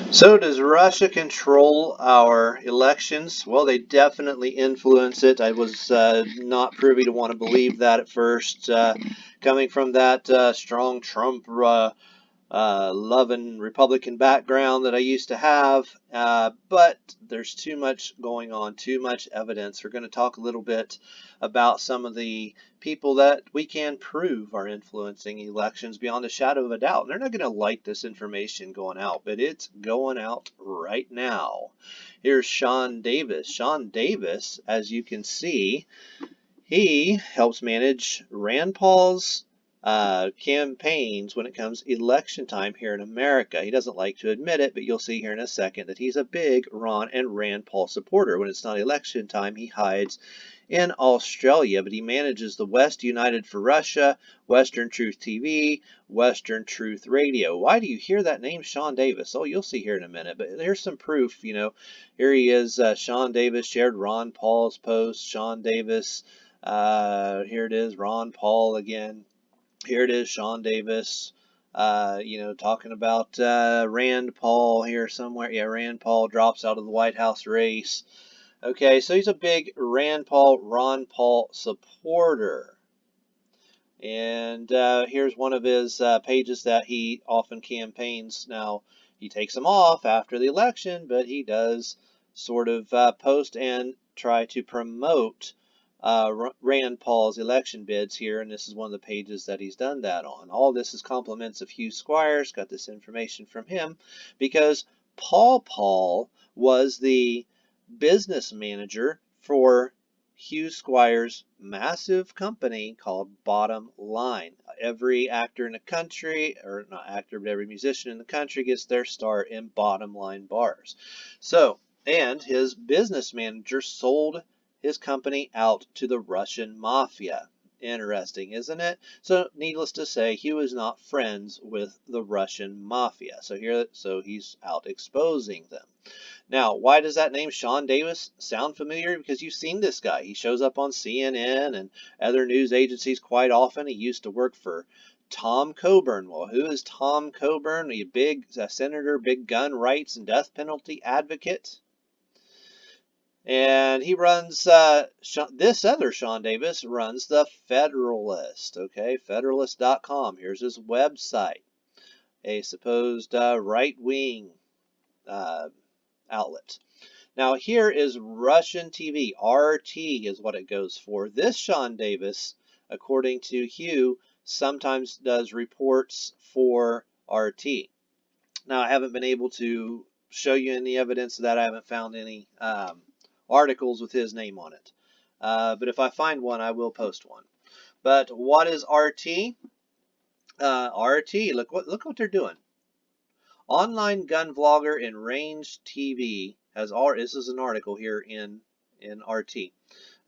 So does Russia control our elections? Well, they definitely influence it. I was not privy to want to believe that at first, coming from that strong Trump loving Republican background that I used to have, but there's too much going on, too much evidence. We're going to talk a little bit about some of the people that we can prove are influencing elections beyond a shadow of a doubt. And they're not going to like this information going out, but it's going out right now. Here's Sean Davis. Sean Davis, as you can see, he helps manage Rand Paul's campaigns when it comes election time here in America. He doesn't like to admit it, but you'll see here in a second that he's a big Ron and Rand Paul supporter. When it's not election time, he hides in Australia, but he manages the West United for Russia, Western Truth TV, Western Truth Radio. Why do you hear that name, Sean Davis? Oh, you'll see here in a minute, but here's some proof. Here he is. Sean Davis shared Ron Paul's post. Sean Davis. Here it is, Ron Paul again. Here it is, Sean Davis. Talking about Rand Paul here somewhere. Yeah, Rand Paul drops out of the White House race. Okay, so he's a big Ron Paul supporter. And here's one of his pages that he often campaigns. Now, he takes them off after the election, but he does sort of post and try to promote Rand Paul's election bids here, and this is one of the pages that he's done that on. All this is compliments of Hugh Squier. Got this information from him because Paul was the business manager for Hugh Squier's massive company called Bottomline. Every actor in the country, or not actor, but every musician in the country gets their start in Bottomline bars. So, and his business manager sold his company out to the Russian mafia. Interesting, isn't it? So, needless to say, Hugh is not friends with the Russian mafia. So he's out exposing them. Now, why does that name Sean Davis sound familiar? Because you've seen this guy. He shows up on CNN and other news agencies quite often. He used to work for Tom Coburn. Well, who is Tom Coburn? A big senator, big gun rights and death penalty advocate. And he runs, this other Sean Davis runs the Federalist, okay, Federalist.com. Here's his website, a supposed right-wing outlet. Now here is Russian TV. RT is what it goes for. This Sean Davis, according to Hugh, sometimes does reports for RT. Now I haven't been able to show you any evidence of that. I haven't found any articles with his name on it. But if I find one, I will post one. But what is RT? RT, look what they're doing. Online gun vlogger and range TV this is an article here in RT.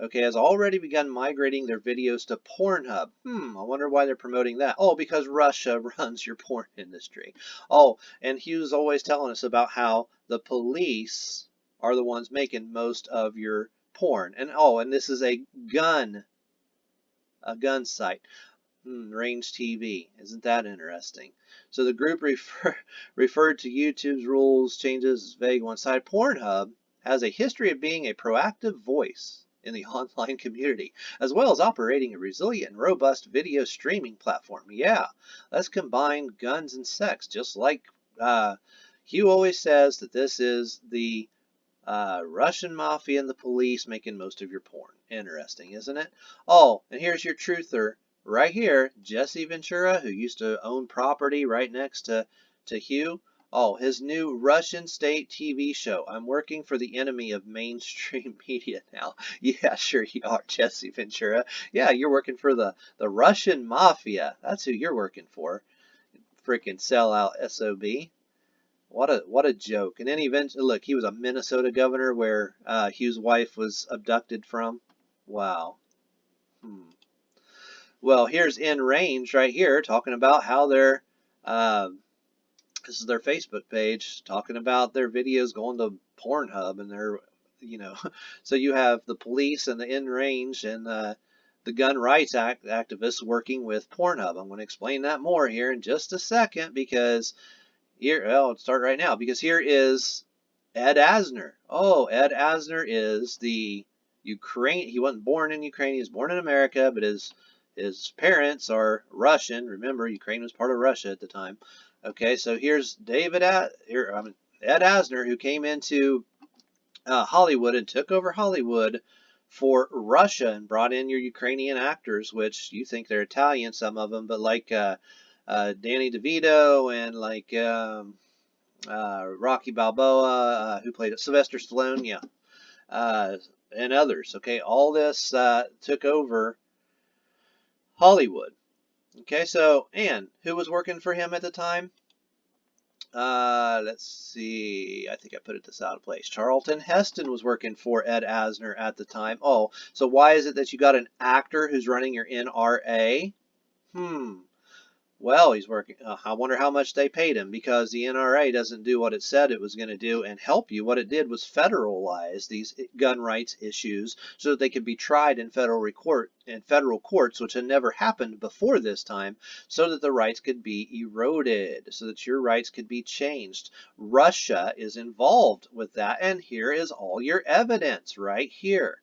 Okay, has already begun migrating their videos to Pornhub. I wonder why they're promoting that. Oh, because Russia runs your porn industry. Oh, and Hugh's always telling us about how the police are the ones making most of your porn. And this is a gun site. Range TV. Isn't that interesting? So the group referred to YouTube's rules changes vague one side. Pornhub has a history of being a proactive voice in the online community, as well as operating a resilient and robust video streaming platform. Yeah, let's combine guns and sex, just like Hugh always says that this is the Russian mafia and the police making most of your porn. Interesting, isn't it? Oh, and here's your truther right here, Jesse Ventura, who used to own property right next to Hugh. Oh, his new Russian state TV show. I'm working for the enemy of mainstream media now. Yeah, sure you are, Jesse Ventura. Yeah, you're working for the Russian mafia. That's who you're working for. Freaking sellout SOB. What a joke. And then eventually, look, he was a Minnesota governor where Hugh's wife was abducted from. Wow. Well, here's In Range right here talking about how they're, this is their Facebook page, talking about their videos going to Pornhub and they're, so you have the police and the In Range and the gun rights activists working with Pornhub. I'm going to explain that more here in just a second because Here, well, let's start right now because here is Ed Asner. Oh, Ed Asner is the Ukraine. He wasn't born in Ukraine. He was born in America, but his parents are Russian. Remember, Ukraine was part of Russia at the time. Okay, so here's Ed Asner, who came into Hollywood and took over Hollywood for Russia and brought in your Ukrainian actors, which you think they're Italian, some of them, but like Danny DeVito and like Rocky Balboa, who played it, Sylvester Stallone, yeah, and others. Okay, all this took over Hollywood. Okay, so, and who was working for him at the time? Let's see. I think I put this out of place. Charlton Heston was working for Ed Asner at the time. Oh, so why is it that you got an actor who's running your NRA? Well, he's working. I wonder how much they paid him, because the NRA doesn't do what it said it was going to do and help you. What it did was federalize these gun rights issues so that they could be tried in federal courts, which had never happened before this time, so that the rights could be eroded, so that your rights could be changed. Russia is involved with that, and here is all your evidence right here.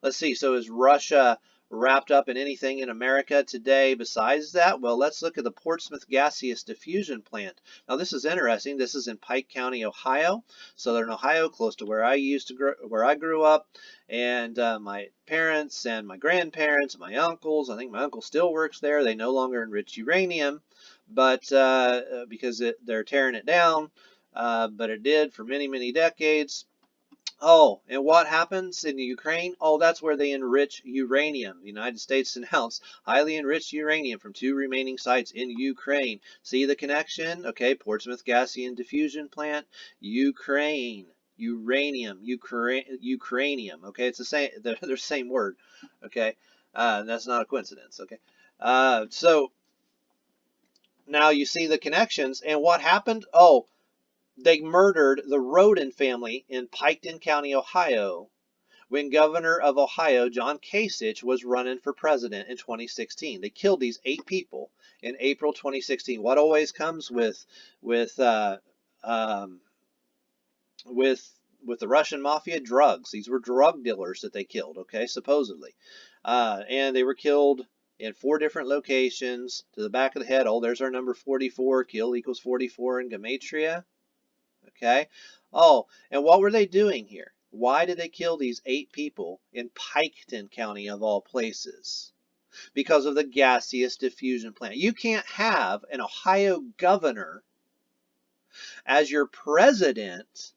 Let's see. So is Russia wrapped up in anything in America today besides that? Well, let's look at the Portsmouth gaseous diffusion plant. Now, this is interesting. This is in Pike County, Ohio, southern Ohio, close to where I grew up, and my parents and my grandparents, my uncles. I think my uncle still works there. They no longer enrich uranium, but because they're tearing it down, but it did for many, many decades. Oh, and what happens in Ukraine? Oh, that's where they enrich uranium. The United States announced highly enriched uranium from 2 remaining sites in Ukraine. See the connection? Okay, Portsmouth Gaseous Diffusion Plant, Ukraine, uranium, Ukrainium. Okay, it's the same. They're the same word. Okay, that's not a coincidence. Okay, so now you see the connections, and what happened? Oh, they murdered the Roden family in Piketon County, Ohio, when Governor of Ohio, John Kasich, was running for president in 2016. They killed these 8 people in April 2016. What always comes with um, with the Russian mafia? Drugs. These were drug dealers that they killed. Okay, supposedly, and they were killed in 4 different locations. To the back of the head. Oh, there's our number 44. Kill equals 44 in gematria. Okay. Oh, and what were they doing here? Why did they kill these 8 people in Piketon County, of all places? Because of the gaseous diffusion plant. You can't have an Ohio governor as your president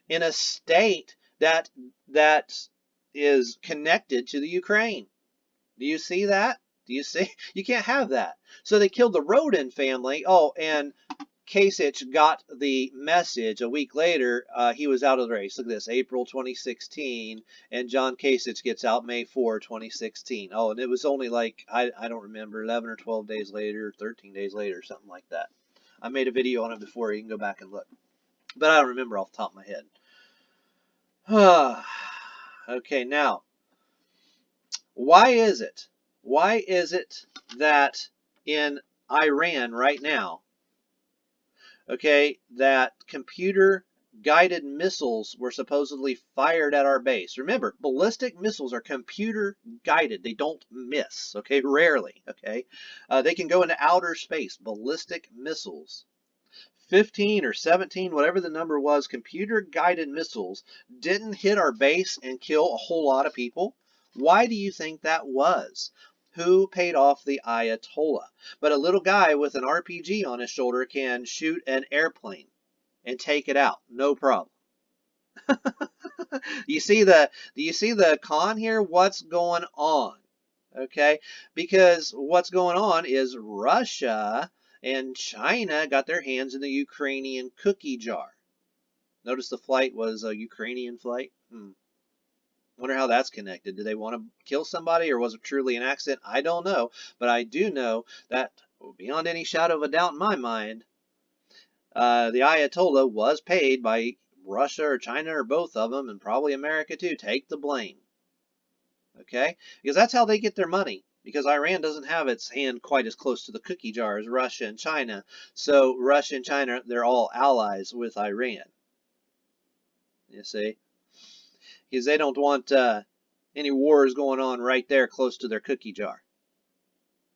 in a state that is connected to the Ukraine. Do you see that? Do you see? You can't have that. So they killed the Roden family. Oh, and Kasich got the message a week later. He was out of the race. Look at this, April 2016, and John Kasich gets out May 4, 2016. Oh, and it was only like, I don't remember, 11 or 12 days later, 13 days later, something like that. I made a video on it before. You can go back and look. But I don't remember off the top of my head. Okay, now, why is it that in Iran right now, okay, that computer-guided missiles were supposedly fired at our base? Remember, ballistic missiles are computer-guided. They don't miss, okay, rarely, okay? They can go into outer space, ballistic missiles. 15 or 17, whatever the number was, computer-guided missiles didn't hit our base and kill a whole lot of people. Why do you think that was? Who paid off the Ayatollah? But a little guy with an RPG on his shoulder can shoot an airplane and take it out, no problem. Do you see the con here? What's going on? Okay, because what's going on is Russia and China got their hands in the Ukrainian cookie jar. Notice the flight was a Ukrainian flight. Wonder how that's connected. Did they want to kill somebody, or was it truly an accident? I don't know, but I do know that beyond any shadow of a doubt in my mind, the Ayatollah was paid by Russia or China or both of them, and probably America too. Take the blame. Okay? Because that's how they get their money. because Iran doesn't have its hand quite as close to the cookie jar as Russia and China. So Russia and China, they're all allies with Iran. You see? Because they don't want any wars going on right there close to their cookie jar.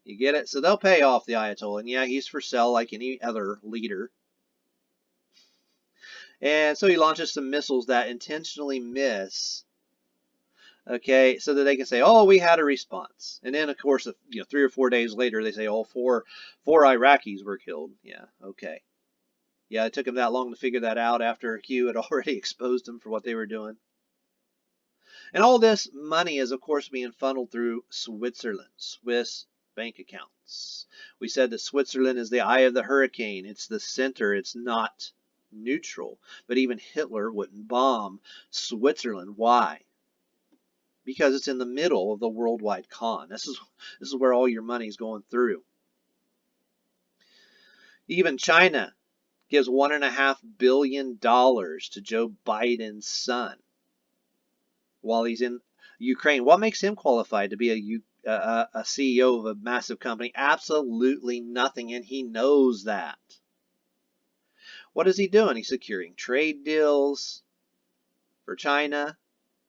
You get it? So they'll pay off the Ayatollah. And yeah, he's for sale like any other leader. And so he launches some missiles that intentionally miss, okay, so that they can say, oh, we had a response. And then, of course, 3 or 4 days later, they say, oh, four Iraqis were killed. Yeah, okay. Yeah, it took them that long to figure that out after Hugh had already exposed them for what they were doing. And all this money is, of course, being funneled through Switzerland, Swiss bank accounts. We said that Switzerland is the eye of the hurricane. It's the center. It's not neutral. But even Hitler wouldn't bomb Switzerland. Why? Because it's in the middle of the worldwide con. This is where all your money is going through. Even China gives $1.5 billion to Joe Biden's son while he's in Ukraine. What makes him qualified to be a CEO of a massive company? Absolutely nothing, and he knows that. What is he doing? He's securing trade deals for China.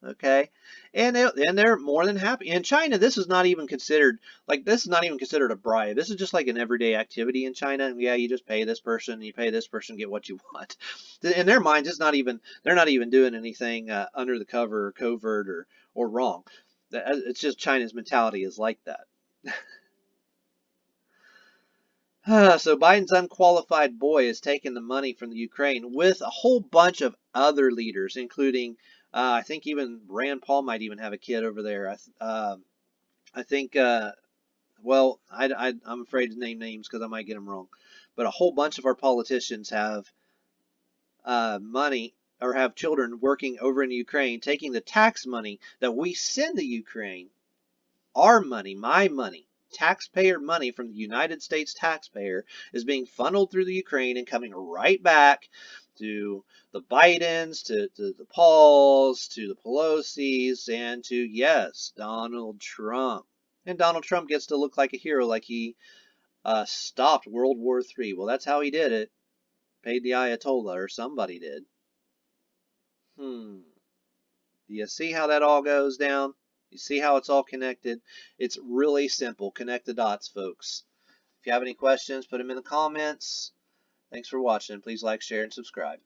Okay, and they're more than happy. In China, this is not even considered a bribe. This is just like an everyday activity in China. Yeah, you just pay this person, you pay this person, get what you want. In their minds, they're not even doing anything under the cover or covert or wrong. It's just China's mentality is like that. So Biden's unqualified boy is taking the money from the Ukraine with a whole bunch of other leaders, including I think even Rand Paul might even have a kid over there. I think, well, I'm afraid to name names because I might get them wrong. But a whole bunch of our politicians have money or have children working over in Ukraine, taking the tax money that we send to Ukraine, our money, my money, taxpayer money from the United States taxpayer is being funneled through the Ukraine and coming right back to the Bidens, to the Pauls, to the Pelosi's, and to, yes, Donald Trump. And Donald Trump gets to look like a hero, like he stopped World War III. Well, that's how he did it. Paid the Ayatollah, or somebody did. Do you see how that all goes down? You see how it's all connected? It's really simple. Connect the dots, folks. If you have any questions, put them in the comments. Thanks for watching. Please like, share, and subscribe.